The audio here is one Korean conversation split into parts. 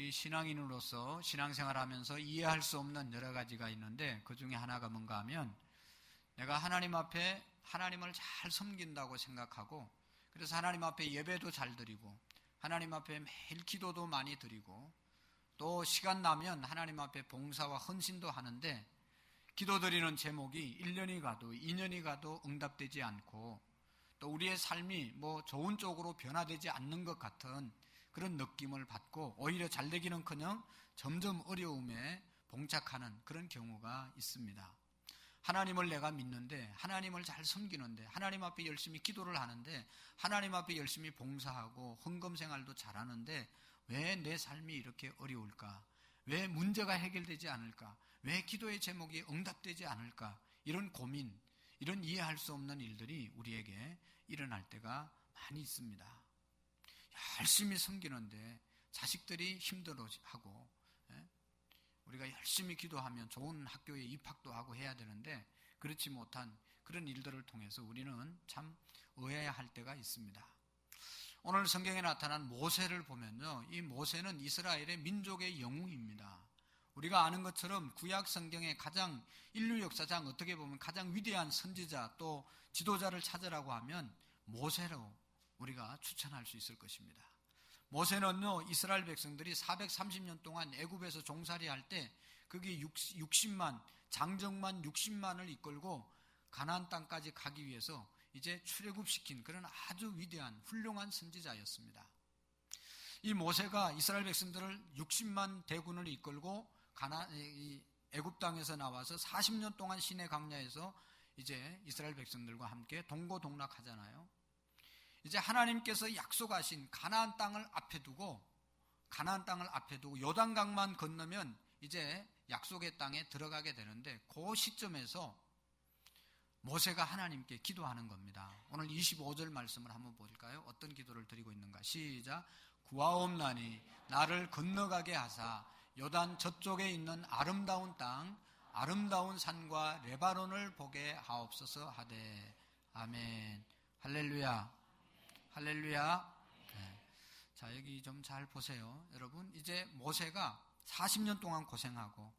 우리 신앙인으로서 신앙생활하면서 이해할 수 없는 여러 가지가 있는데 그 중에 하나가 뭔가 하면 내가 하나님 앞에 하나님을 잘 섬긴다고 생각하고 그래서 하나님 앞에 예배도 잘 드리고 하나님 앞에 매일 기도도 많이 드리고 또 시간 나면 하나님 앞에 봉사와 헌신도 하는데 기도 드리는 제목이 1년이 가도 2년이 가도 응답되지 않고 또 우리의 삶이 뭐 좋은 쪽으로 변화되지 않는 것 같은 그런 느낌을 받고 오히려 잘 되기는커녕 점점 어려움에 봉착하는 그런 경우가 있습니다. 하나님을 내가 믿는데 하나님을 잘 섬기는데 하나님 앞에 열심히 기도를 하는데 하나님 앞에 열심히 봉사하고 헌금 생활도 잘하는데 왜 내 삶이 이렇게 어려울까? 왜 문제가 해결되지 않을까? 왜 기도의 제목이 응답되지 않을까? 이런 고민, 이런 이해할 수 없는 일들이 우리에게 일어날 때가 많이 있습니다. 열심히 섬기는데 자식들이 힘들어하고 우리가 열심히 기도하면 좋은 학교에 입학도 하고 해야 되는데 그렇지 못한 그런 일들을 통해서 우리는 참 의아해할 때가 있습니다. 오늘 성경에 나타난 모세를 보면요, 이 모세는 이스라엘의 민족의 영웅입니다. 우리가 아는 것처럼 구약 성경의 가장 인류 역사상 어떻게 보면 가장 위대한 선지자 또 지도자를 찾으라고 하면 모세로 우리가 추천할 수 있을 것입니다. 모세는요, 이스라엘 백성들이 430년 동안 애굽에서 종살이할 때 거기 60만, 장정만 60만을 이끌고 가나안 땅까지 가기 위해서 이제 출애굽시킨 그런 아주 위대한 훌륭한 선지자였습니다. 이 모세가 이스라엘 백성들을 60만 대군을 이끌고 애굽 땅에서 나와서 40년 동안 시내 광야에서 이제 이스라엘 백성들과 함께 동고동락하잖아요. 이제 하나님께서 약속하신 가나안 땅을 앞에 두고 요단강만 건너면 이제 약속의 땅에 들어가게 되는데 그 시점에서 모세가 하나님께 기도하는 겁니다. 오늘 25절 말씀을 한번 볼까요? 어떤 기도를 드리고 있는가? 시작. 구하옵나니 나를 건너가게 하사 요단 저쪽에 있는 아름다운 땅, 아름다운 산과 레바논을 보게 하옵소서 하되. 아멘. 할렐루야. 할렐루야. 네. 자, 여기 좀 잘 보세요. 여러분, 이제 모세가 40년 동안 고생하고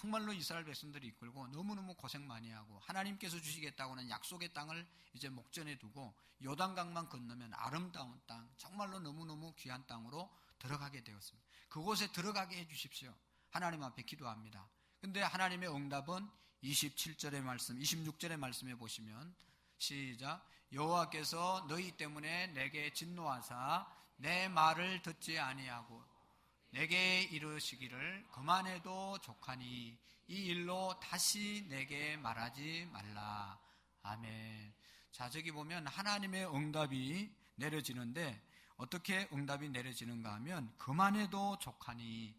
정말로 이스라엘 백성들이 이끌고 너무너무 고생 많이 하고 하나님께서 주시겠다고 하는 약속의 땅을 이제 목전에 두고 요단강만 건너면 아름다운 땅, 정말로 너무너무 귀한 땅으로 들어가게 되었습니다. 그곳에 들어가게 해 주십시오. 하나님 앞에 기도합니다. 근데 하나님의 응답은 27절의 말씀, 26절의 말씀에 보시면 시작. 여호와께서 너희 때문에 내게 진노하사 내 말을 듣지 아니하고 내게 이르시기를 그만해도 족하니 이 일로 다시 내게 말하지 말라. 아멘. 자, 저기 보면 하나님의 응답이 내려지는데 어떻게 응답이 내려지는가 하면 그만해도 족하니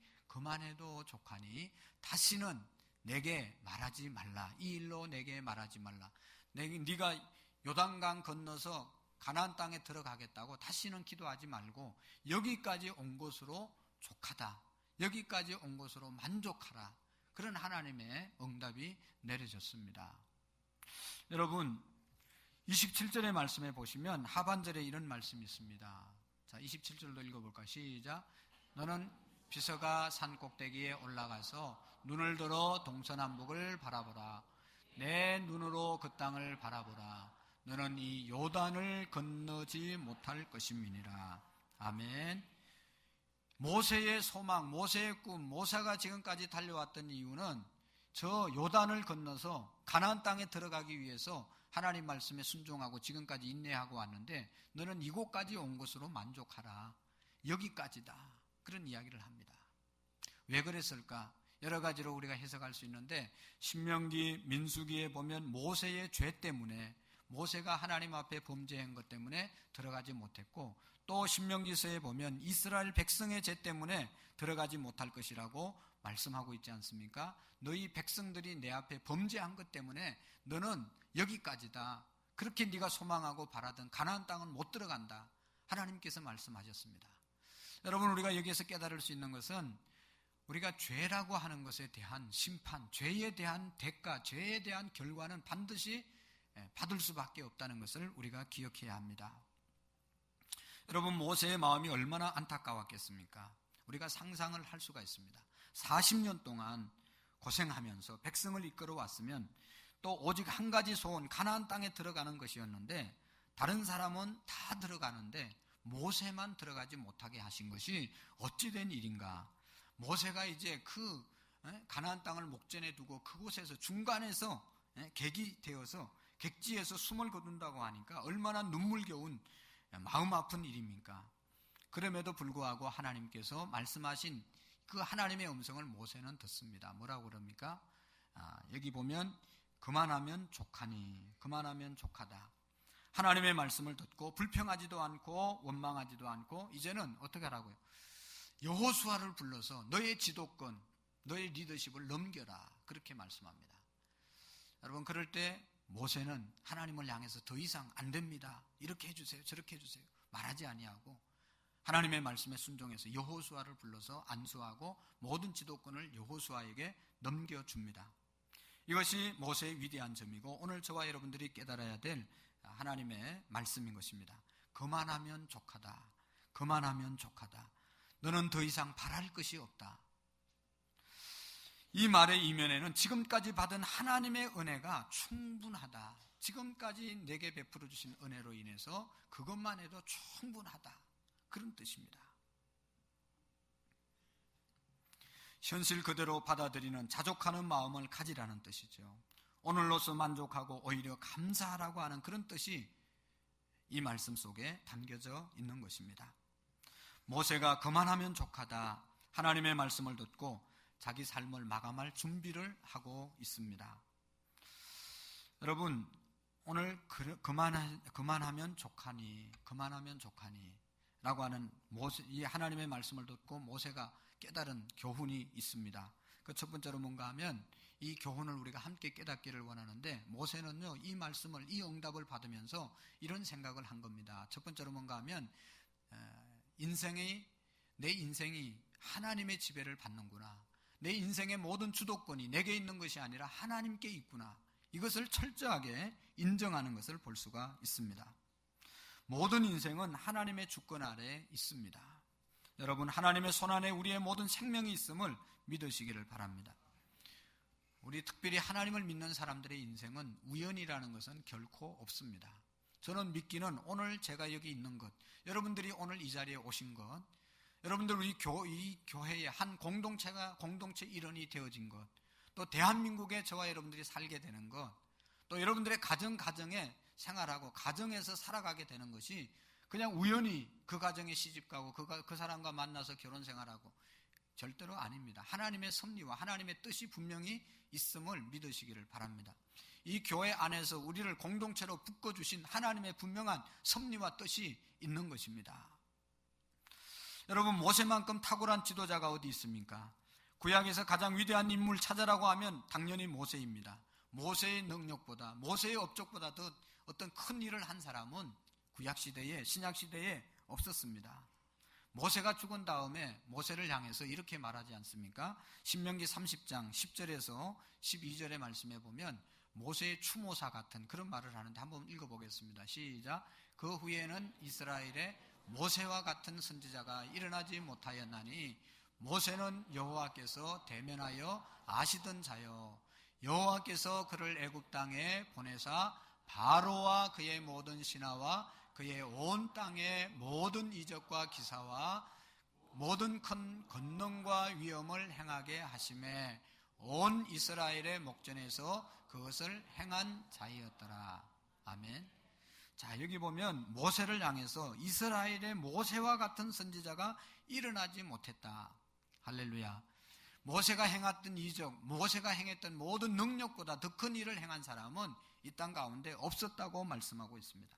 다시는 내게 말하지 말라. 이 일로 내게 말하지 말라. 네가 요단강 건너서 가나안 땅에 들어가겠다고 다시는 기도하지 말고 여기까지 온 것으로 족하다. 여기까지 온 것으로 만족하라. 그런 하나님의 응답이 내려졌습니다. 여러분, 27절의 말씀에 보시면 하반절에 이런 말씀이 있습니다. 자, 27절도 읽어볼까? 시작. 너는 비서가 산 꼭대기에 올라가서 눈을 들어 동서남북을 바라보라. 내 눈으로 그 땅을 바라보라. 너는 이 요단을 건너지 못할 것임이니라. 아멘. 모세의 소망, 모세의 꿈, 모세가 지금까지 달려왔던 이유는 저 요단을 건너서 가나안 땅에 들어가기 위해서 하나님 말씀에 순종하고 지금까지 인내하고 왔는데 너는 이곳까지 온 것으로 만족하라. 여기까지다. 그런 이야기를 합니다. 왜 그랬을까? 여러 가지로 우리가 해석할 수 있는데 신명기, 민수기에 보면 모세의 죄 때문에 모세가 하나님 앞에 범죄한 것 때문에 들어가지 못했고 또 신명기서에 보면 이스라엘 백성의 죄 때문에 들어가지 못할 것이라고 말씀하고 있지 않습니까? 너희 백성들이 내 앞에 범죄한 것 때문에 너는 여기까지다. 그렇게 네가 소망하고 바라던 가나안 땅은 못 들어간다. 하나님께서 말씀하셨습니다. 여러분, 우리가 여기에서 깨달을 수 있는 것은 우리가 죄라고 하는 것에 대한 심판, 죄에 대한 대가, 죄에 대한 결과는 반드시 받을 수밖에 없다는 것을 우리가 기억해야 합니다. 여러분, 모세의 마음이 얼마나 안타까웠겠습니까? 우리가 상상을 할 수가 있습니다. 40년 동안 고생하면서 백성을 이끌어 왔으면 또 오직 한 가지 소원, 가나안 땅에 들어가는 것이었는데 다른 사람은 다 들어가는데 모세만 들어가지 못하게 하신 것이 어찌된 일인가. 모세가 이제 그 가나안 땅을 목전에 두고 그곳에서 중간에서 객이 되어서 객지에서 숨을 거둔다고 하니까 얼마나 눈물겨운 마음 아픈 일입니까? 그럼에도 불구하고 하나님께서 말씀하신 그 하나님의 음성을 모세는 듣습니다. 뭐라고 그럽니까? 여기 보면 그만하면 족하니, 그만하면 족하다. 하나님의 말씀을 듣고 불평하지도 않고 원망하지도 않고 이제는 어떻게 하라고요? 여호수아를 불러서 너의 지도권, 너의 리더십을 넘겨라, 그렇게 말씀합니다. 여러분, 그럴 때 모세는 하나님을 향해서 더 이상 안 됩니다, 이렇게 해주세요, 저렇게 해주세요 말하지 아니하고 하나님의 말씀에 순종해서 여호수아를 불러서 안수하고 모든 지도권을 여호수아에게 넘겨줍니다. 이것이 모세의 위대한 점이고 오늘 저와 여러분들이 깨달아야 될 하나님의 말씀인 것입니다. 그만하면 족하다, 그만하면 족하다. 너는 더 이상 바랄 것이 없다. 이 말의 이면에는 지금까지 받은 하나님의 은혜가 충분하다, 지금까지 내게 베풀어 주신 은혜로 인해서 그것만 해도 충분하다, 그런 뜻입니다. 현실 그대로 받아들이는 자족하는 마음을 가지라는 뜻이죠. 오늘로서 만족하고 오히려 감사하라고 하는 그런 뜻이 이 말씀 속에 담겨져 있는 것입니다. 모세가 그만하면 족하다, 하나님의 말씀을 듣고 자기 삶을 마감할 준비를 하고 있습니다. 여러분, 오늘 그만하면 족하니, 그만하면 족하니 라고 하는 이 하나님의 말씀을 듣고 모세가 깨달은 교훈이 있습니다. 그 첫 번째로 뭔가 하면 이 교훈을 우리가 함께 깨닫기를 원하는데, 모세는요 이 말씀을, 이 응답을 받으면서 이런 생각을 한 겁니다. 첫 번째로 뭔가 하면 내 인생이 하나님의 지배를 받는구나, 내 인생의 모든 주도권이 내게 있는 것이 아니라 하나님께 있구나, 이것을 철저하게 인정하는 것을 볼 수가 있습니다. 모든 인생은 하나님의 주권 아래에 있습니다. 여러분, 하나님의 손안에 우리의 모든 생명이 있음을 믿으시기를 바랍니다. 우리 특별히 하나님을 믿는 사람들의 인생은 우연이라는 것은 결코 없습니다. 저는 믿기는 오늘 제가 여기 있는 것, 여러분들이 오늘 이 자리에 오신 것, 여러분들 우리 이 교회의 한 공동체 일원이 되어진 것, 또 대한민국에 저와 여러분들이 살게 되는 것, 또 여러분들의 가정에 생활하고 가정에서 살아가게 되는 것이 그냥 우연히 그 가정에 시집가고 그 사람과 만나서 결혼 생활하고, 절대로 아닙니다. 하나님의 섭리와 하나님의 뜻이 분명히 있음을 믿으시기를 바랍니다. 이 교회 안에서 우리를 공동체로 묶어주신 하나님의 분명한 섭리와 뜻이 있는 것입니다. 여러분, 모세만큼 탁월한 지도자가 어디 있습니까? 구약에서 가장 위대한 인물 찾아라고 하면 당연히 모세입니다. 모세의 능력보다, 모세의 업적보다 더 어떤 큰 일을 한 사람은 구약시대에, 신약시대에 없었습니다. 모세가 죽은 다음에 모세를 향해서 이렇게 말하지 않습니까? 신명기 30장 10절에서 12절의 말씀에 보면 모세의 추모사 같은 그런 말을 하는데 한번 읽어보겠습니다. 시작. 그 후에는 이스라엘에 모세와 같은 선지자가 일어나지 못하였나니 모세는 여호와께서 대면하여 아시던 자요, 여호와께서 그를 애굽 땅에 보내사 바로와 그의 모든 신하와 그의 온 땅의 모든 이적과 기사와 모든 큰 권능과 위엄을 행하게 하심에 온 이스라엘의 목전에서 그것을 행한 자이었더라. 아멘. 자, 여기 보면 모세를 향해서 이스라엘의 모세와 같은 선지자가 일어나지 못했다. 할렐루야. 모세가 행했던 이적, 모세가 행했던 모든 능력보다 더 큰 일을 행한 사람은 이 땅 가운데 없었다고 말씀하고 있습니다.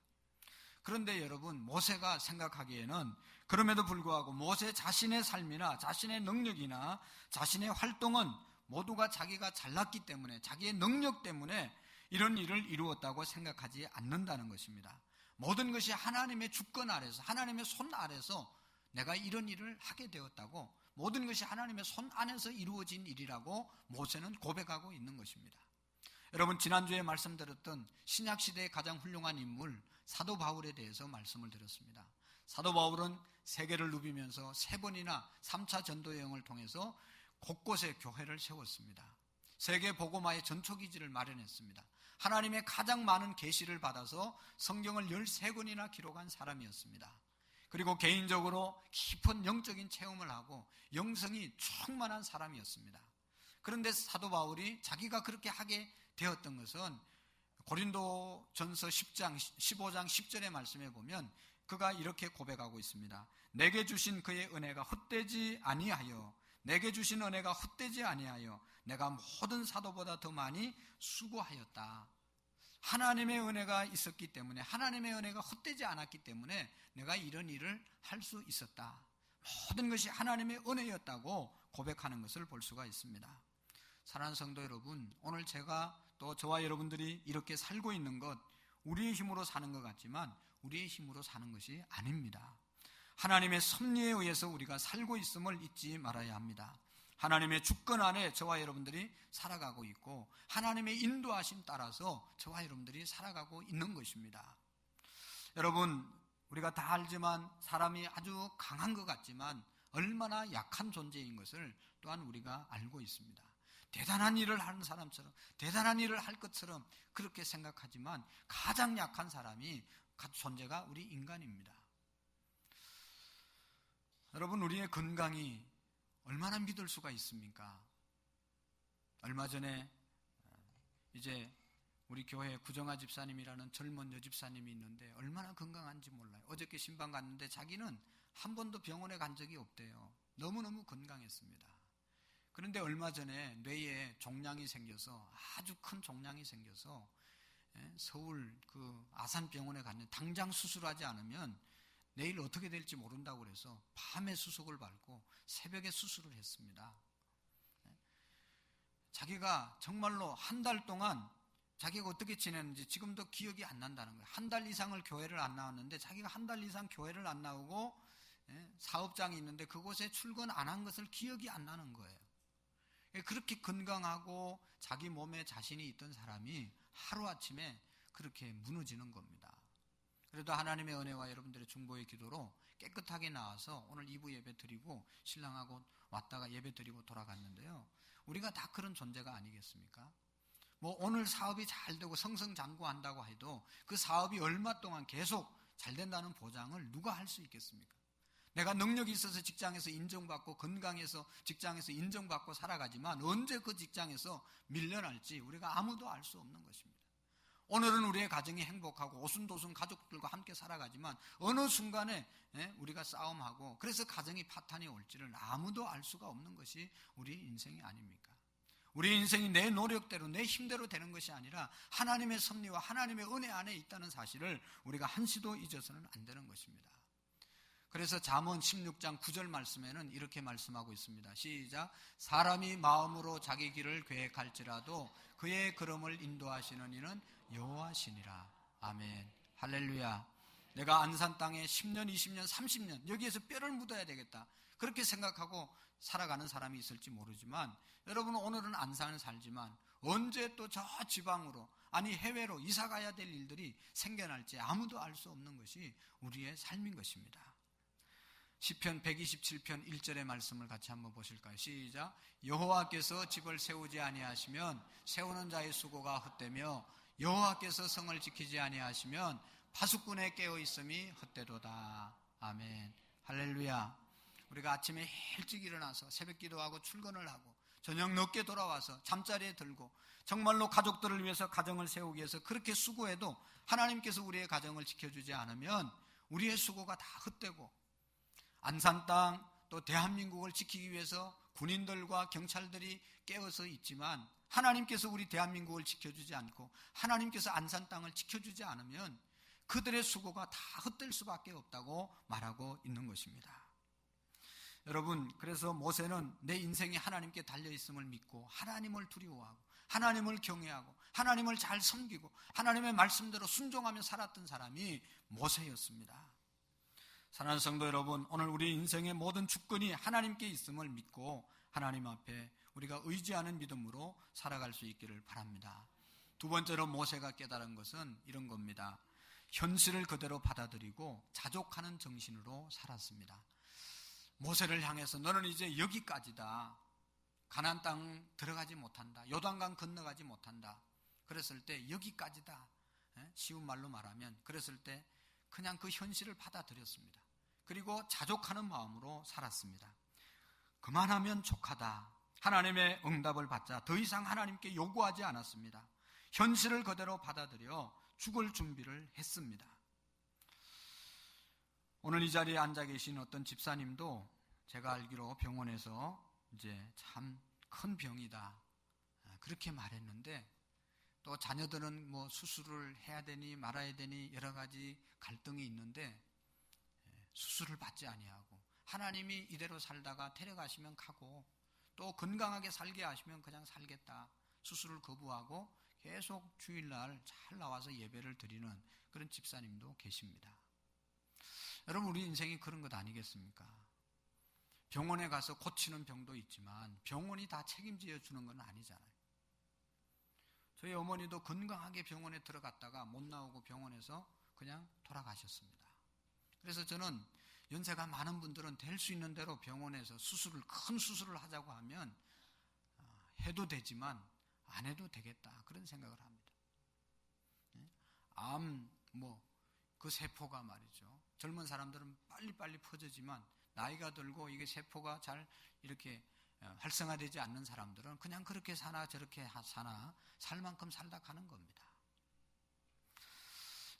그런데 여러분, 모세가 생각하기에는 그럼에도 불구하고 모세 자신의 삶이나 자신의 능력이나 자신의 활동은 모두가 자기가 잘났기 때문에, 자기의 능력 때문에 이런 일을 이루었다고 생각하지 않는다는 것입니다. 모든 것이 하나님의 주권 아래서, 하나님의 손 아래서 내가 이런 일을 하게 되었다고, 모든 것이 하나님의 손 안에서 이루어진 일이라고 모세는 고백하고 있는 것입니다. 여러분, 지난주에 말씀드렸던 신약시대의 가장 훌륭한 인물 사도 바울에 대해서 말씀을 드렸습니다. 사도 바울은 세계를 누비면서 3번이나 3차 전도 여행을 통해서 곳곳에 교회를 세웠습니다. 세계 복음화의 전초기지를 마련했습니다. 하나님의 가장 많은 계시를 받아서 성경을 13권이나 기록한 사람이었습니다. 그리고 개인적으로 깊은 영적인 체험을 하고 영성이 충만한 사람이었습니다. 그런데 사도 바울이 자기가 그렇게 하게 되었던 것은 고린도전서 15장 10절의 말씀에 보면 그가 이렇게 고백하고 있습니다. 내게 주신 그의 은혜가 헛되지 아니하여 내가 모든 사도보다 더 많이 수고하였다. 하나님의 은혜가 있었기 때문에, 하나님의 은혜가 헛되지 않았기 때문에 내가 이런 일을 할 수 있었다. 모든 것이 하나님의 은혜였다고 고백하는 것을 볼 수가 있습니다. 사랑하는 성도 여러분, 오늘 제가 또 저와 여러분들이 이렇게 살고 있는 것, 우리의 힘으로 사는 것 같지만 우리의 힘으로 사는 것이 아닙니다. 하나님의 섭리에 의해서 우리가 살고 있음을 잊지 말아야 합니다. 하나님의 주권 안에 저와 여러분들이 살아가고 있고 하나님의 인도하심 따라서 저와 여러분들이 살아가고 있는 것입니다. 여러분, 우리가 다 알지만 사람이 아주 강한 것 같지만 얼마나 약한 존재인 것을 또한 우리가 알고 있습니다. 대단한 일을 하는 사람처럼, 대단한 일을 할 것처럼 그렇게 생각하지만 가장 약한 사람이 존재가 우리 인간입니다. 여러분, 우리의 건강이 얼마나 믿을 수가 있습니까? 얼마 전에 이제 우리 교회에 구정아 집사님이라는 젊은 여집사님이 있는데 얼마나 건강한지 몰라요. 어저께 신방 갔는데 자기는 한 번도 병원에 간 적이 없대요. 너무너무 건강했습니다. 그런데 얼마 전에 뇌에 종양이 생겨서, 아주 큰 종양이 생겨서 서울 그 아산병원에 갔는데 당장 수술하지 않으면 내일 어떻게 될지 모른다고 그래서 밤에 수속을 밟고 새벽에 수술을 했습니다. 자기가 정말로 한 달 동안 자기가 어떻게 지냈는지 지금도 기억이 안 난다는 거예요. 한 달 이상을 교회를 안 나왔는데 자기가 한 달 이상 교회를 안 나오고 사업장이 있는데 그곳에 출근 안 한 것을 기억이 안 나는 거예요. 그렇게 건강하고 자기 몸에 자신이 있던 사람이 하루아침에 그렇게 무너지는 겁니다. 그래도 하나님의 은혜와 여러분들의 중보의 기도로 깨끗하게 나와서 오늘 2부 예배 드리고 신랑하고 왔다가 예배 드리고 돌아갔는데요. 우리가 다 그런 존재가 아니겠습니까? 뭐 오늘 사업이 잘 되고 성성장구한다고 해도 그 사업이 얼마 동안 계속 잘 된다는 보장을 누가 할 수 있겠습니까? 내가 능력이 있어서 직장에서 인정받고 건강해서 직장에서 인정받고 살아가지만 언제 그 직장에서 밀려날지 우리가 아무도 알 수 없는 것입니다. 오늘은 우리의 가정이 행복하고 오순도순 가족들과 함께 살아가지만 어느 순간에 우리가 싸움하고 그래서 가정이 파탄이 올지를 아무도 알 수가 없는 것이 우리 인생이 아닙니까? 우리 인생이 내 노력대로 내 힘대로 되는 것이 아니라 하나님의 섭리와 하나님의 은혜 안에 있다는 사실을 우리가 한시도 잊어서는 안 되는 것입니다. 그래서 잠언 16장 9절 말씀에는 이렇게 말씀하고 있습니다. 시작. 사람이 마음으로 자기 길을 계획할지라도 그의 걸음을 인도하시는 이는 여호와시니라. 아멘. 할렐루야. 내가 안산 땅에 10년, 20년, 30년 여기에서 뼈를 묻어야 되겠다. 그렇게 생각하고 살아가는 사람이 있을지 모르지만 여러분은 오늘은 안산에 살지만 언제 또 저 지방으로 아니 해외로 이사 가야 될 일들이 생겨날지 아무도 알 수 없는 것이 우리의 삶인 것입니다. 시편 127편 1절의 말씀을 같이 한번 보실까요? 시작. 여호와께서 집을 세우지 아니하시면 세우는 자의 수고가 헛되며 여호와께서 성을 지키지 아니하시면 파수꾼의 깨어있음이 헛되도다. 아멘. 할렐루야. 우리가 아침에 일찍 일어나서 새벽 기도하고 출근을 하고 저녁 늦게 돌아와서 잠자리에 들고 정말로 가족들을 위해서 가정을 세우기 위해서 그렇게 수고해도 하나님께서 우리의 가정을 지켜주지 않으면 우리의 수고가 다 헛되고 안산 땅 또 대한민국을 지키기 위해서 군인들과 경찰들이 깨어서 있지만 하나님께서 우리 대한민국을 지켜주지 않고 하나님께서 안산 땅을 지켜주지 않으면 그들의 수고가 다 헛될 수밖에 없다고 말하고 있는 것입니다. 여러분, 그래서 모세는 내 인생이 하나님께 달려있음을 믿고 하나님을 두려워하고 하나님을 경외하고 하나님을 잘 섬기고 하나님의 말씀대로 순종하며 살았던 사람이 모세였습니다. 사랑하는 성도 여러분, 오늘 우리 인생의 모든 주권이 하나님께 있음을 믿고 하나님 앞에 우리가 의지하는 믿음으로 살아갈 수 있기를 바랍니다. 두 번째로 모세가 깨달은 것은 이런 겁니다. 현실을 그대로 받아들이고 자족하는 정신으로 살았습니다. 모세를 향해서 너는 이제 여기까지다. 가나안 땅 들어가지 못한다. 요단강 건너가지 못한다. 그랬을 때 여기까지다. 쉬운 말로 말하면 그랬을 때 그냥 그 현실을 받아들였습니다. 그리고 자족하는 마음으로 살았습니다. 그만하면 족하다. 하나님의 응답을 받자 더 이상 하나님께 요구하지 않았습니다. 현실을 그대로 받아들여 죽을 준비를 했습니다. 오늘 이 자리에 앉아 계신 어떤 집사님도 제가 알기로 병원에서 이제 참 큰 병이다 그렇게 말했는데, 또 자녀들은 뭐 수술을 해야 되니 말아야 되니 여러 가지 갈등이 있는데 수술을 받지 아니하고 하나님이 이대로 살다가 데려가시면 가고 또 건강하게 살게 하시면 그냥 살겠다. 수술을 거부하고 계속 주일날 잘 나와서 예배를 드리는 그런 집사님도 계십니다. 여러분, 우리 인생이 그런 것 아니겠습니까? 병원에 가서 고치는 병도 있지만 병원이 다 책임져 주는 건 아니잖아요. 저희 어머니도 건강하게 병원에 들어갔다가 못 나오고 병원에서 그냥 돌아가셨습니다. 그래서 저는 연세가 많은 분들은 될 수 있는 대로 병원에서 큰 수술을 하자고 하면 해도 되지만 안 해도 되겠다 그런 생각을 합니다. 암, 그 세포가 말이죠. 젊은 사람들은 빨리빨리 퍼지지만 나이가 들고 이게 세포가 잘 이렇게 활성화되지 않는 사람들은 그냥 그렇게 사나 저렇게 사나 살 만큼 살다 가는 겁니다.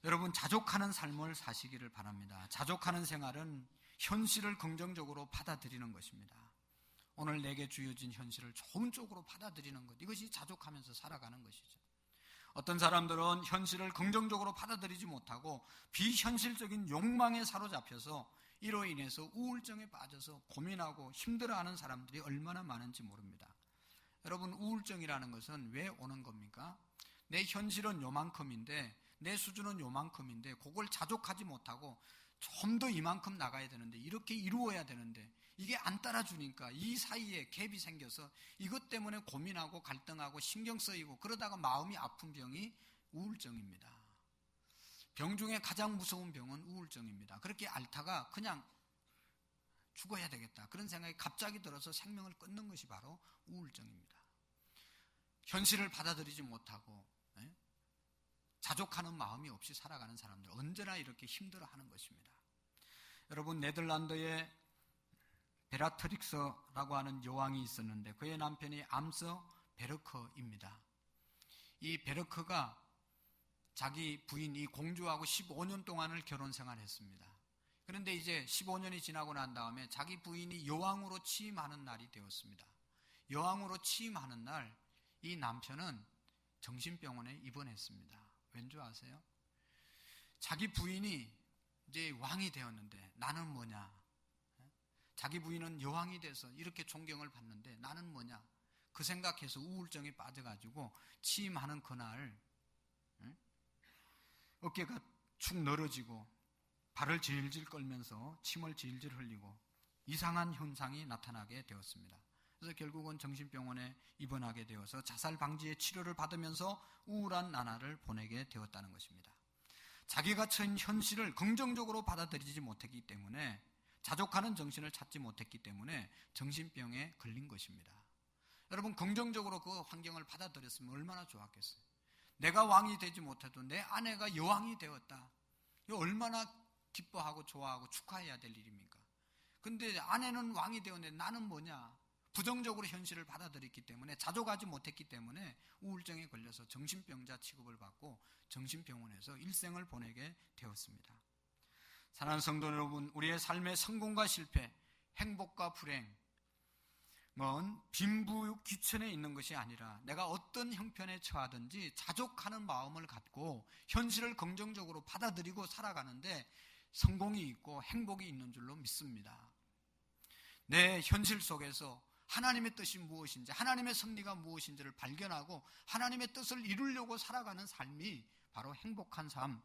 여러분, 자족하는 삶을 사시기를 바랍니다. 자족하는 생활은 현실을 긍정적으로 받아들이는 것입니다. 오늘 내게 주어진 현실을 좋은 쪽으로 받아들이는 것, 이것이 자족하면서 살아가는 것이죠. 어떤 사람들은 현실을 긍정적으로 받아들이지 못하고 비현실적인 욕망에 사로잡혀서 이로 인해서 우울증에 빠져서 고민하고 힘들어하는 사람들이 얼마나 많은지 모릅니다. 여러분, 우울증이라는 것은 왜 오는 겁니까? 내 현실은 요만큼인데 내 수준은 요만큼인데 그걸 자족하지 못하고 좀 더 이만큼 나가야 되는데 이렇게 이루어야 되는데 이게 안 따라주니까 이 사이에 갭이 생겨서 이것 때문에 고민하고 갈등하고 신경 쓰이고 그러다가 마음이 아픈 병이 우울증입니다. 병 중에 가장 무서운 병은 우울증입니다. 그렇게 앓다가 그냥 죽어야 되겠다 그런 생각이 갑자기 들어서 생명을 끊는 것이 바로 우울증입니다. 현실을 받아들이지 못하고 자족하는 마음이 없이 살아가는 사람들 언제나 이렇게 힘들어하는 것입니다. 여러분, 네덜란드에 베라트릭스라고 하는 여왕이 있었는데 그의 남편이 암서 베르크입니다. 이 베르크가 자기 부인 이 공주하고 15년 동안을 결혼 생활했습니다. 그런데 이제 15년이 지나고 난 다음에 자기 부인이 여왕으로 취임하는 날이 되었습니다. 여왕으로 취임하는 날 이 남편은 정신병원에 입원했습니다. 왠 줄 아세요? 자기 부인이 이제 왕이 되었는데 나는 뭐냐? 자기 부인은 여왕이 돼서 이렇게 존경을 받는데 나는 뭐냐? 그 생각해서 우울증에 빠져가지고 취임하는 그날 어깨가 축 늘어지고 발을 질질 끌면서 침을 질질 흘리고 이상한 현상이 나타나게 되었습니다. 그래서 결국은 정신병원에 입원하게 되어서 자살 방지의 치료를 받으면서 우울한 나날을 보내게 되었다는 것입니다. 자기가 처한 현실을 긍정적으로 받아들이지 못했기 때문에 자족하는 정신을 찾지 못했기 때문에 정신병에 걸린 것입니다. 여러분, 긍정적으로 그 환경을 받아들였으면 얼마나 좋았겠어요. 내가 왕이 되지 못해도 내 아내가 여왕이 되었다. 이거 얼마나 기뻐하고 좋아하고 축하해야 될 일입니까? 근데 아내는 왕이 되었는데 나는 뭐냐? 부정적으로 현실을 받아들였기 때문에 자족하지 못했기 때문에 우울증에 걸려서 정신병자 취급을 받고 정신병원에서 일생을 보내게 되었습니다. 사랑하는 성도 여러분, 우리의 삶의 성공과 실패, 행복과 불행, 빈부귀천에 있는 것이 아니라 내가 어떤 형편에 처하든지 자족하는 마음을 갖고 현실을 긍정적으로 받아들이고 살아가는데 성공이 있고 행복이 있는 줄로 믿습니다. 내 현실 속에서 하나님의 뜻이 무엇인지, 하나님의 섭리가 무엇인지를 발견하고 하나님의 뜻을 이루려고 살아가는 삶이 바로 행복한 삶,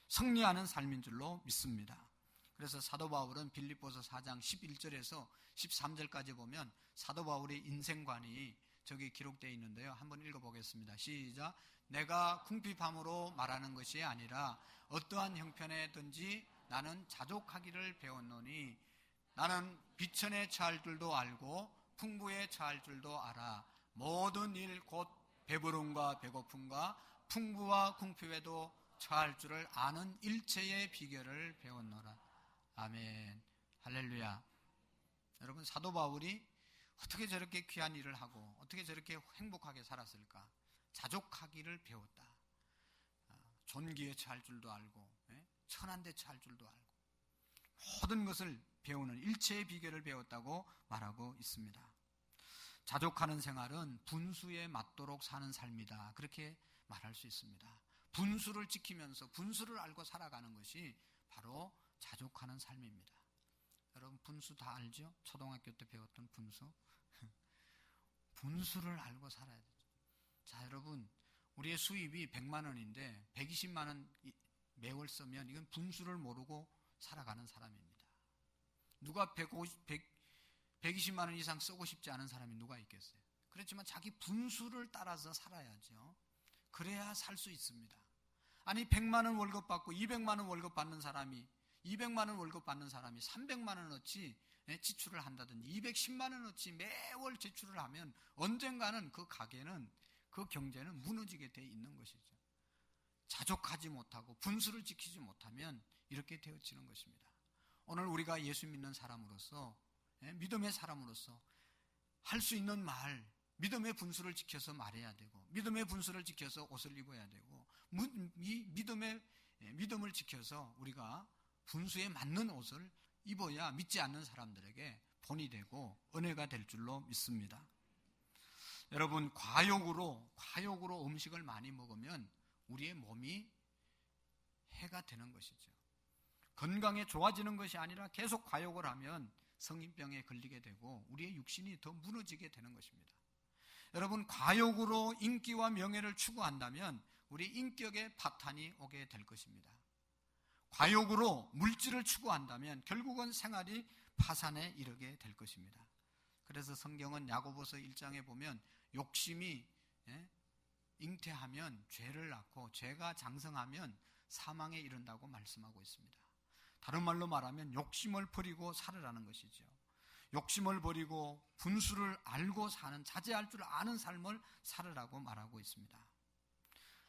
승리하는 삶인 줄로 믿습니다. 그래서 사도 바울은 빌립보서 4장 11절에서 13절까지 보면 사도 바울의 인생관이 저기 기록되어 있는데요. 한번 읽어보겠습니다. 시작. 내가 궁핍함으로 말하는 것이 아니라 어떠한 형편에든지 나는 자족하기를 배웠노니 나는 비천에 처할 줄도 알고 풍부에 처할 줄도 알아. 모든 일 곧 배부름과 배고픔과 풍부와 궁핍에도 처할 줄을 아는 일체의 비결을 배웠노라. 아멘. 할렐루야. 여러분, 사도 바울이 어떻게 저렇게 귀한 일을 하고 어떻게 저렇게 행복하게 살았을까? 자족하기를 배웠다. 존귀에 처할 줄도 알고 천한 데 처할 줄도 알고 모든 것을 배우는 일체의 비결을 배웠다고 말하고 있습니다. 자족하는 생활은 분수에 맞도록 사는 삶이다. 그렇게 말할 수 있습니다. 분수를 지키면서 분수를 알고 살아가는 것이 바로 자족하는 삶입니다. 여러분, 분수 다 알죠? 초등학교 때 배웠던 분수. 분수를 알고 살아야 되죠. 자, 여러분, 우리의 수입이 100만 원인데 120만 원 매월 쓰면 이건 분수를 모르고 살아가는 사람입니다. 누가 120만 원 이상 쓰고 싶지 않은 사람이 누가 있겠어요? 그렇지만 자기 분수를 따라서 살아야죠. 그래야 살 수 있습니다. 아니, 100만 원 월급 받고 200만 원 월급 받는 사람이 200만 원 월급 받는 사람이 300만 원어치 지출을 한다든지 210만 원어치 매월 지출을 하면 언젠가는 그 가게는, 그 경제는 무너지게 돼 있는 것이죠. 자족하지 못하고 분수를 지키지 못하면 이렇게 되어지는 것입니다. 오늘 우리가 예수 믿는 사람으로서, 믿음의 사람으로서 할 수 있는 말, 믿음의 분수를 지켜서 말해야 되고, 믿음의 분수를 지켜서 옷을 입어야 되고, 믿음을 지켜서 우리가 분수에 맞는 옷을 입어야 믿지 않는 사람들에게 본이 되고 은혜가 될 줄로 믿습니다. 여러분, 과욕으로 음식을 많이 먹으면 우리의 몸이 해가 되는 것이죠. 건강에 좋아지는 것이 아니라 계속 과욕을 하면 성인병에 걸리게 되고 우리의 육신이 더 무너지게 되는 것입니다. 여러분, 과욕으로 인기와 명예를 추구한다면 우리 인격에 파탄이 오게 될 것입니다. 과욕으로 물질을 추구한다면 결국은 생활이 파산에 이르게 될 것입니다. 그래서 성경은 야고보서 1장에 보면 욕심이 잉태하면 죄를 낳고 죄가 장성하면 사망에 이른다고 말씀하고 있습니다. 다른 말로 말하면 욕심을 버리고 살으라는 것이죠. 욕심을 버리고 분수를 알고 사는, 자제할 줄 아는 삶을 살으라고 말하고 있습니다.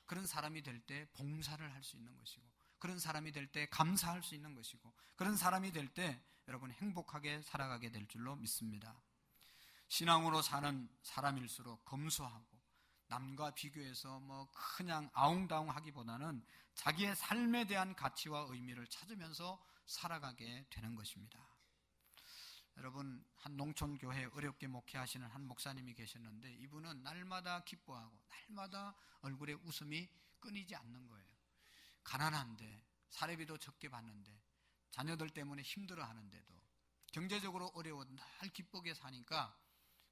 그런 사람이 될 때 봉사를 할 수 있는 것이고, 그런 사람이 될 때 감사할 수 있는 것이고, 그런 사람이 될 때 여러분 행복하게 살아가게 될 줄로 믿습니다. 신앙으로 사는 사람일수록 검소하고 남과 비교해서 그냥 아웅다웅 하기보다는 자기의 삶에 대한 가치와 의미를 찾으면서 살아가게 되는 것입니다. 여러분, 한 농촌교회 어렵게 목회하시는 한 목사님이 계셨는데 이분은 날마다 기뻐하고 날마다 얼굴에 웃음이 끊이지 않는 거예요. 가난한데, 사례비도 적게 받는데, 자녀들 때문에 힘들어하는데도 경제적으로 어려워 날 기쁘게 사니까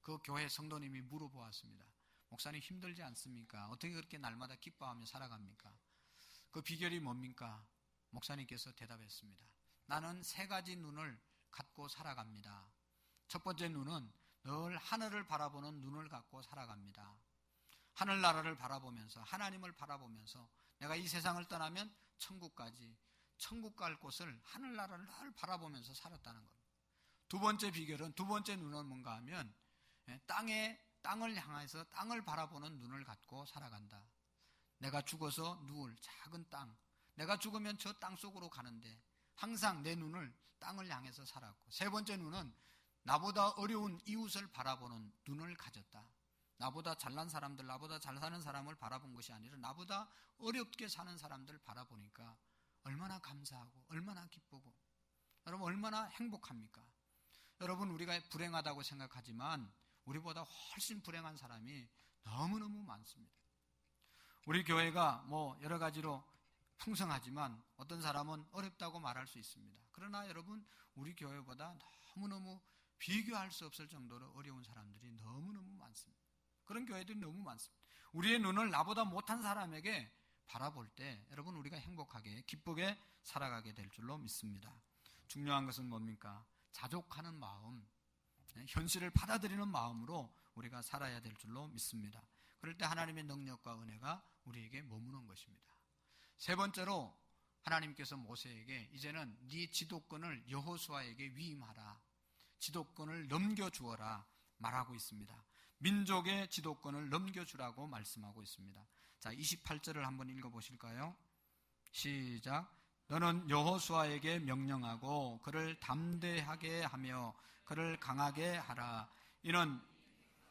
그 교회 성도님이 물어보았습니다. 목사님 힘들지 않습니까? 어떻게 그렇게 날마다 기뻐하며 살아갑니까? 그 비결이 뭡니까? 목사님께서 대답했습니다. 나는 3가지 눈을 갖고 살아갑니다. 첫 번째 눈은 늘 하늘을 바라보는 눈을 갖고 살아갑니다. 하늘나라를 바라보면서, 하나님을 바라보면서 내가 이 세상을 떠나면 천국까지, 천국 갈 곳을, 하늘나라를 늘 바라보면서 살았다는 겁니다. 두 번째 비결은, 두 번째 눈은 뭔가 하면 땅을 향해서 땅을 바라보는 눈을 갖고 살아간다. 내가 죽어서 누울 작은 땅, 내가 죽으면 저 땅 속으로 가는데 항상 내 눈을 땅을 향해서 살았고, 세 번째 눈은 나보다 어려운 이웃을 바라보는 눈을 가졌다. 나보다 잘난 사람들, 나보다 잘 사는 사람을 바라본 것이 아니라 나보다 어렵게 사는 사람들을 바라보니까 얼마나 감사하고 얼마나 기쁘고 여러분 얼마나 행복합니까? 여러분, 우리가 불행하다고 생각하지만 우리보다 훨씬 불행한 사람이 너무너무 많습니다. 우리 교회가 여러 가지로 풍성하지만 어떤 사람은 어렵다고 말할 수 있습니다. 그러나 여러분, 우리 교회보다 너무너무 비교할 수 없을 정도로 어려운 사람들이 너무너무 많습니다. 그런 교회들이 너무 많습니다. 우리의 눈을 나보다 못한 사람에게 바라볼 때 여러분 우리가 행복하게 기쁘게 살아가게 될 줄로 믿습니다. 중요한 것은 뭡니까? 자족하는 마음, 현실을 받아들이는 마음으로 우리가 살아야 될 줄로 믿습니다. 그럴 때 하나님의 능력과 은혜가 우리에게 머무는 것입니다. 세 번째로 하나님께서 모세에게 이제는 네 지도권을 여호수아에게 위임하라, 지도권을 넘겨주어라 말하고 있습니다. 민족의 지도권을 넘겨주라고 말씀하고 있습니다. 자, 28절을 한번 읽어보실까요? 시작. 너는 여호수아에게 명령하고 그를 담대하게 하며 그를 강하게 하라. 이는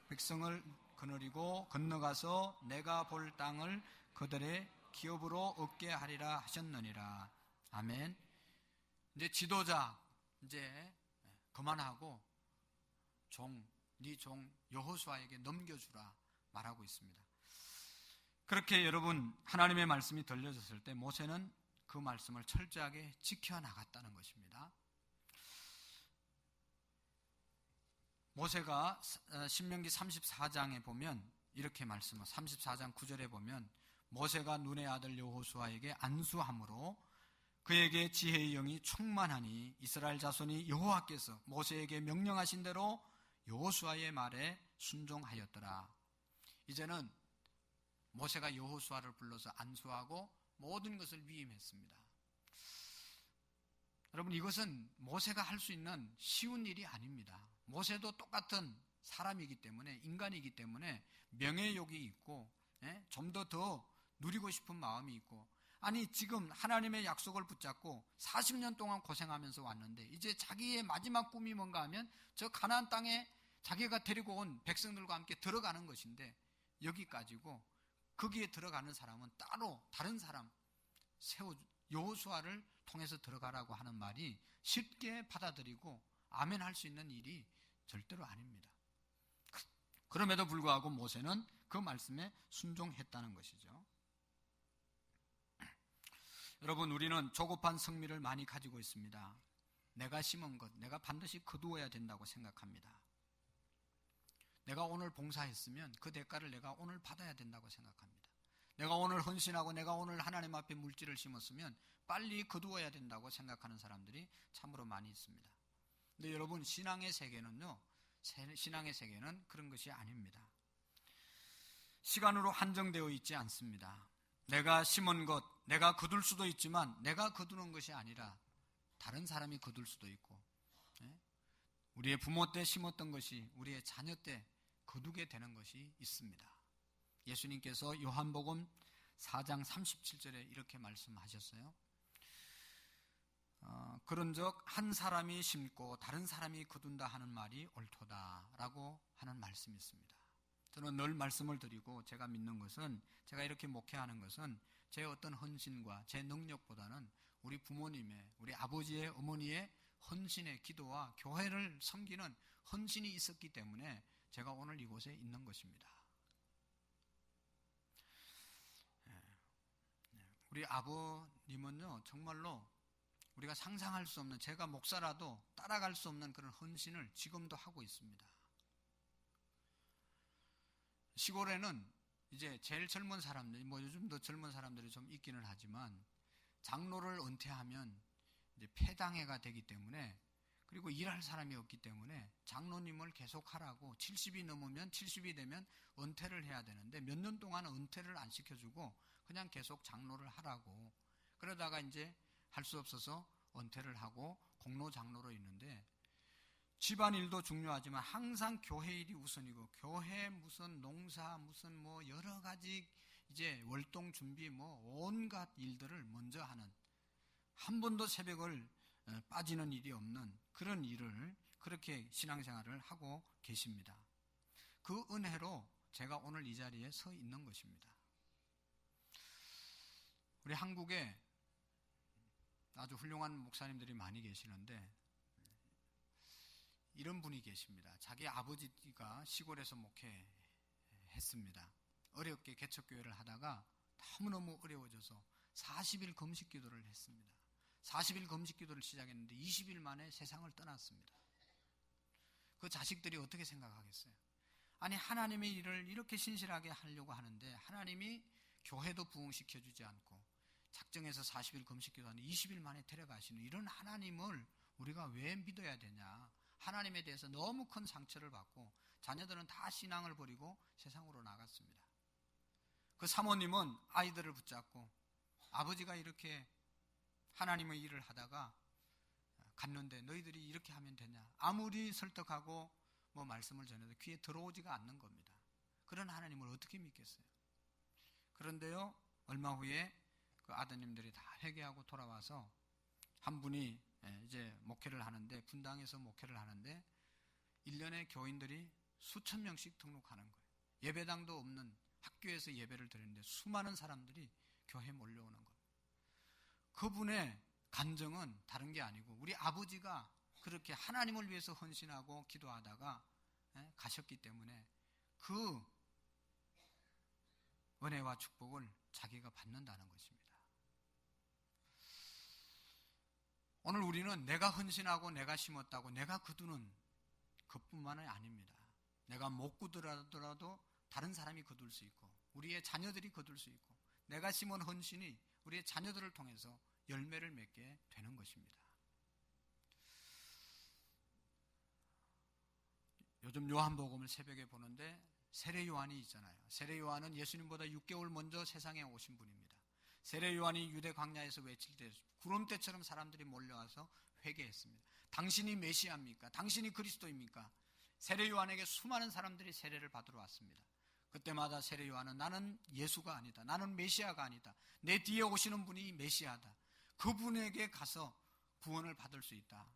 백성을 거느리고 건너가서 내가 볼 땅을 그들의 기업으로 얻게 하리라 하셨느니라. 아멘. 이제 지도자 이제 그만하고 네 종 여호수아에게 넘겨주라 말하고 있습니다. 그렇게 여러분 하나님의 말씀이 들려졌을 때 모세는 그 말씀을 철저하게 지켜나갔다는 것입니다. 모세가 신명기 34장에 보면 이렇게 말씀을 34장 9절에 보면 모세가 눈의 아들 여호수아에게 안수함으로 그에게 지혜의 영이 충만하니 이스라엘 자손이 여호와께서 모세에게 명령하신 대로 여호수아의 말에 순종하였더라. 이제는 모세가 여호수아를 불러서 안수하고 모든 것을 위임했습니다. 여러분, 이것은 모세가 할 수 있는 쉬운 일이 아닙니다. 모세도 똑같은 사람이기 때문에, 인간이기 때문에 명예욕이 있고 좀 더 누리고 싶은 마음이 있고, 아니 지금 하나님의 약속을 붙잡고 40년 동안 고생하면서 왔는데 이제 자기의 마지막 꿈이 뭔가 하면 저 가나안 땅에 자기가 데리고 온 백성들과 함께 들어가는 것인데, 여기까지고 거기에 들어가는 사람은 따로 다른 사람 여호수아를 통해서 들어가라고 하는 말이 쉽게 받아들이고 아멘 할 수 있는 일이 절대로 아닙니다. 그럼에도 불구하고 모세는 그 말씀에 순종했다는 것이죠. 여러분, 우리는 조급한 성미를 많이 가지고 있습니다. 내가 심은 것, 내가 반드시 거두어야 된다고 생각합니다. 내가 오늘 봉사했으면 그 대가를 내가 오늘 받아야 된다고 생각합니다. 내가 오늘 헌신하고 내가 오늘 하나님 앞에 물질을 심었으면 빨리 거두어야 된다고 생각하는 사람들이 참으로 많이 있습니다. 근데 여러분, 신앙의 세계는 그런 것이 아닙니다. 시간으로 한정되어 있지 않습니다. 내가 심은 것, 내가 거둘 수도 있지만 내가 거두는 것이 아니라 다른 사람이 거둘 수도 있고, 우리의 부모 때 심었던 것이 우리의 자녀 때 거두게 되는 것이 있습니다. 예수님께서 요한복음 4장 37절에 이렇게 말씀하셨어요. 그런즉 한 사람이 심고 다른 사람이 거둔다 하는 말이 옳도다라고 하는 말씀이 있습니다. 저는 늘 말씀을 드리고 제가 믿는 것은, 제가 이렇게 목회하는 것은 제 어떤 헌신과 제 능력보다는 우리 부모님의, 우리 아버지의, 어머니의 헌신의 기도와 교회를 섬기는 헌신이 있었기 때문에 제가 오늘 이곳에 있는 것입니다. 우리 아버님은요, 정말로 우리가 상상할 수 없는, 제가 목사라도 따라갈 수 없는 그런 헌신을 지금도 하고 있습니다. 시골에는 이제 제일 젊은 사람들, 요즘도 젊은 사람들이 좀 있기는 하지만 장로를 은퇴하면 이제 폐당회가 되기 때문에, 그리고 일할 사람이 없기 때문에 장로님을 계속 하라고 70이 넘으면 70이 되면 은퇴를 해야 되는데 몇 년 동안 은퇴를 안 시켜주고 그냥 계속 장로를 하라고, 그러다가 이제 할 수 없어서 은퇴를 하고 공로 장로로 있는데, 집안일도 중요하지만 항상 교회 일이 우선이고, 교회 무슨 농사 무슨 뭐 여러 가지 이제 월동 준비 뭐 온갖 일들을 먼저 하는, 한 번도 새벽을 빠지는 일이 없는 그런 일을, 그렇게 신앙생활을 하고 계십니다. 그 은혜로 제가 오늘 이 자리에 서 있는 것입니다. 우리 한국에 아주 훌륭한 목사님들이 많이 계시는데 이런 분이 계십니다. 자기 아버지가 시골에서 목회했습니다. 어렵게 개척교회를 하다가 너무너무 어려워져서 40일 금식 기도를 했습니다. 40일 금식 기도를 시작했는데 20일 만에 세상을 떠났습니다. 그 자식들이 어떻게 생각하겠어요? 아니, 하나님의 일을 이렇게 신실하게 하려고 하는데 하나님이 교회도 부흥시켜주지 않고 작정해서 40일 금식 기도하는데 20일 만에 데려가시는 이런 하나님을 우리가 왜 믿어야 되냐 하나님에 대해서 너무 큰 상처를 받고 자녀들은 다 신앙을 버리고 세상으로 나갔습니다. 그 사모님은 아이들을 붙잡고 아버지가 이렇게 하나님의 일을 하다가 갔는데 너희들이 이렇게 하면 되냐? 아무리 설득하고 뭐 말씀을 전해도 귀에 들어오지가 않는 겁니다. 그런 하나님을 어떻게 믿겠어요? 그런데요, 얼마 후에 그 아드님들이 다 회개하고 돌아와서 한 분이 이제 목회를 하는데, 분당에서 목회를 하는데 1년에 교인들이 수천 명씩 등록하는 거예요. 예배당도 없는 학교에서 예배를 드리는데 수많은 사람들이 교회에 몰려오는 거예요. 그분의 간증은 다른 게 아니고 우리 아버지가 그렇게 하나님을 위해서 헌신하고 기도하다가 가셨기 때문에 그 은혜와 축복을 자기가 받는다는 것입니다. 오늘 우리는 내가 헌신하고 내가 심었다고 내가 거두는 그뿐만이 아닙니다. 내가 못 거두더라도 다른 사람이 거둘 수 있고 우리의 자녀들이 거둘 수 있고 내가 심은 헌신이 우리의 자녀들을 통해서 열매를 맺게 되는 것입니다. 요즘 요한복음을 새벽에 보는데 세례 요한이 있잖아요. 세례 요한은 예수님보다 6개월 먼저 세상에 오신 분입니다. 세례 요한이 유대 광야에서 외칠 때 구름대처럼 사람들이 몰려와서 회개했습니다. 당신이 메시아입니까? 당신이 그리스도입니까? 세례 요한에게 수많은 사람들이 세례를 받으러 왔습니다. 그때마다 세례 요한은 나는 예수가 아니다. 나는 메시아가 아니다. 내 뒤에 오시는 분이 메시아다. 그분에게 가서 구원을 받을 수 있다.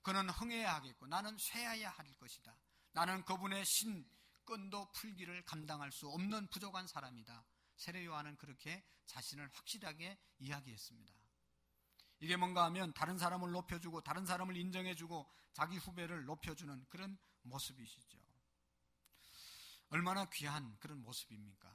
그는 흥해야 하겠고 나는 쇠해야 할 것이다. 나는 그분의 신, 끈도 풀기를 감당할 수 없는 부족한 사람이다. 세례 요한은 그렇게 자신을 확실하게 이야기했습니다. 이게 뭔가 하면 다른 사람을 높여주고 다른 사람을 인정해주고 자기 후배를 높여주는 그런 모습이시죠. 얼마나 귀한 그런 모습입니까?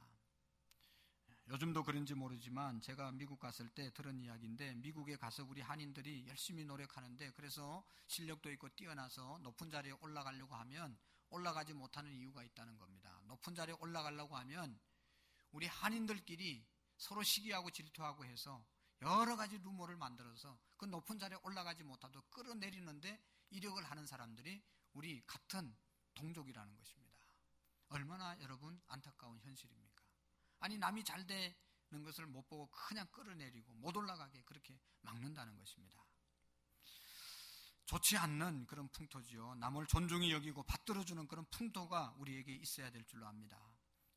요즘도 그런지 모르지만 제가 미국 갔을 때 들은 이야기인데 미국에 가서 우리 한인들이 열심히 노력하는데 그래서 실력도 있고 뛰어나서 높은 자리에 올라가려고 하면 올라가지 못하는 이유가 있다는 겁니다. 높은 자리에 올라가려고 하면 우리 한인들끼리 서로 시기하고 질투하고 해서 여러 가지 루머를 만들어서 그 높은 자리에 올라가지 못하도록 끌어내리는데 이력을 하는 사람들이 우리 같은 동족이라는 것입니다. 얼마나 여러분 안타까운 현실입니까? 아니 남이 잘 되는 것을 못 보고 그냥 끌어내리고 못 올라가게 그렇게 막는다는 것입니다. 좋지 않는 그런 풍토지요. 남을 존중히 여기고 받들어주는 그런 풍토가 우리에게 있어야 될 줄로 압니다.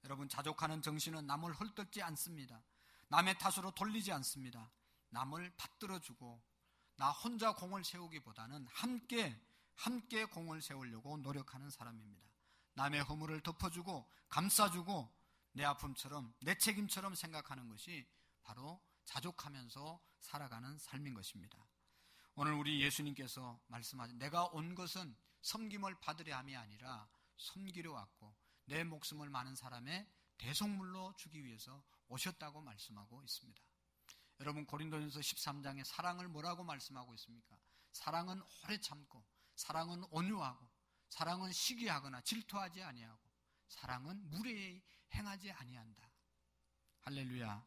여러분 자족하는 정신은 남을 헐뜯지 않습니다. 남의 탓으로 돌리지 않습니다. 남을 받들어주고 나 혼자 공을 세우기보다는 함께 공을 세우려고 노력하는 사람입니다. 남의 허물을 덮어주고 감싸주고 내 아픔처럼 내 책임처럼 생각하는 것이 바로 자족하면서 살아가는 삶인 것입니다. 오늘 우리 예수님께서 말씀하신 내가 온 것은 섬김을 받으려 함이 아니라 섬기려 왔고 내 목숨을 많은 사람의 대속물로 주기 위해서 오셨다고 말씀하고 있습니다. 여러분 고린도전서 13장에 사랑을 뭐라고 말씀하고 있습니까? 사랑은 오래 참고 사랑은 온유하고 사랑은 시기하거나 질투하지 아니하고 사랑은 무례히 행하지 아니한다. 할렐루야.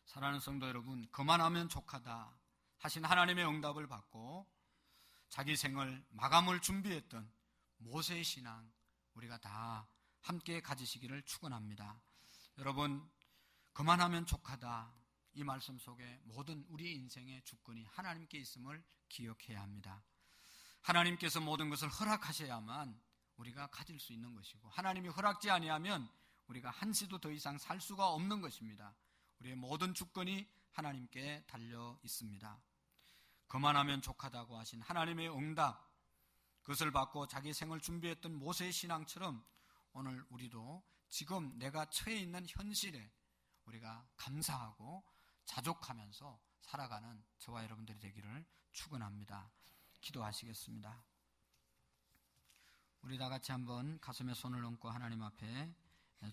사랑하는 성도 여러분, 그만하면 족하다 하신 하나님의 응답을 받고 자기 생을 마감을 준비했던 모세의 신앙 우리가 다 함께 가지시기를 축원합니다. 여러분, 그만하면 족하다 이 말씀 속에 모든 우리의 인생의 주권이 하나님께 있음을 기억해야 합니다. 하나님께서 모든 것을 허락하셔야만 우리가 가질 수 있는 것이고 하나님이 허락지 아니하면 우리가 한시도 더 이상 살 수가 없는 것입니다. 우리의 모든 주권이 하나님께 달려 있습니다. 그만하면 족하다고 하신 하나님의 응답 그것을 받고 자기 생을 준비했던 모세의 신앙처럼 오늘 우리도 지금 내가 처해 있는 현실에 우리가 감사하고 자족하면서 살아가는 저와 여러분들이 되기를 축원합니다. 기도하시겠습니다. 우리 다 같이 한번 가슴에 손을 얹고 하나님 앞에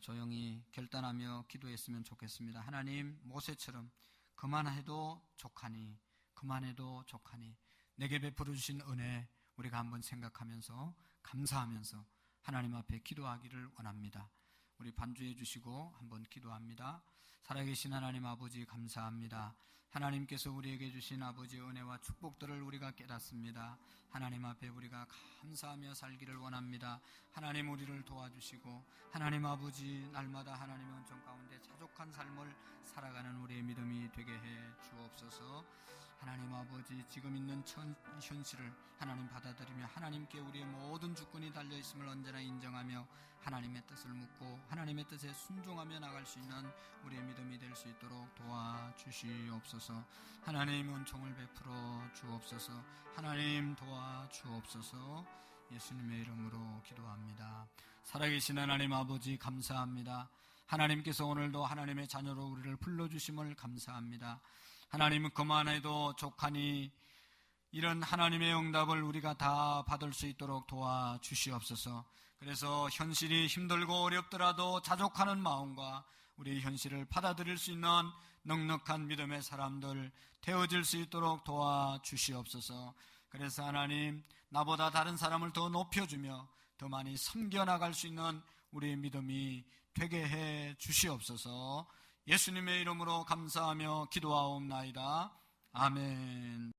조용히 결단하며 기도했으면 좋겠습니다. 하나님, 모세처럼 그만해도 족하니 그만해도 족하니 내게 베풀어 주신 은혜 우리가 한번 생각하면서 감사하면서 하나님 앞에 기도하기를 원합니다. 우리 반주해 주시고 한번 기도합니다. 살아계신 하나님 아버지 감사합니다. 하나님께서 우리에게 주신 아버지의 은혜와 축복들을 우리가 깨닫습니다. 하나님 앞에 우리가 감사하며 살기를 원합니다. 하나님 우리를 도와주시고 하나님 아버지 날마다 하나님의 은총 가운데 자족한 삶을 살아가는 우리의 믿음이 되게 해 주옵소서. 하나님 아버지 지금 있는 현실을 하나님 받아들이며 하나님께 우리의 모든 주권이 달려있음을 언제나 인정하며 하나님의 뜻을 묻고 하나님의 뜻에 순종하며 나갈 수 있는 우리의 믿음이 될 수 있도록 도와주시옵소서. 하나님 은총을 베풀어 주옵소서. 하나님 도와주옵소서. 예수님의 이름으로 기도합니다. 살아계신 하나님 아버지 감사합니다. 하나님께서 오늘도 하나님의 자녀로 우리를 불러주심을 감사합니다. 하나님은 그만해도 족하니 이런 하나님의 응답을 우리가 다 받을 수 있도록 도와주시옵소서. 그래서 현실이 힘들고 어렵더라도 자족하는 마음과 우리의 현실을 받아들일 수 있는 넉넉한 믿음의 사람들 되어질 수 있도록 도와주시옵소서. 그래서 하나님 나보다 다른 사람을 더 높여주며 더 많이 섬겨나갈 수 있는 우리의 믿음이 되게 해 주시옵소서. 예수님의 이름으로 감사하며 기도하옵나이다. 아멘.